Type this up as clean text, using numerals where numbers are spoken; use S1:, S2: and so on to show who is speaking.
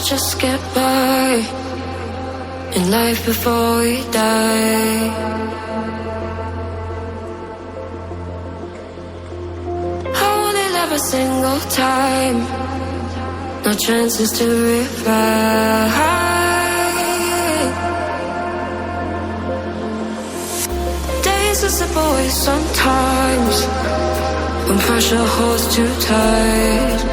S1: just get by in life before we die. I wanna live a single time, no chances to revive. Days are slip away sometimes when pressure holds too tight.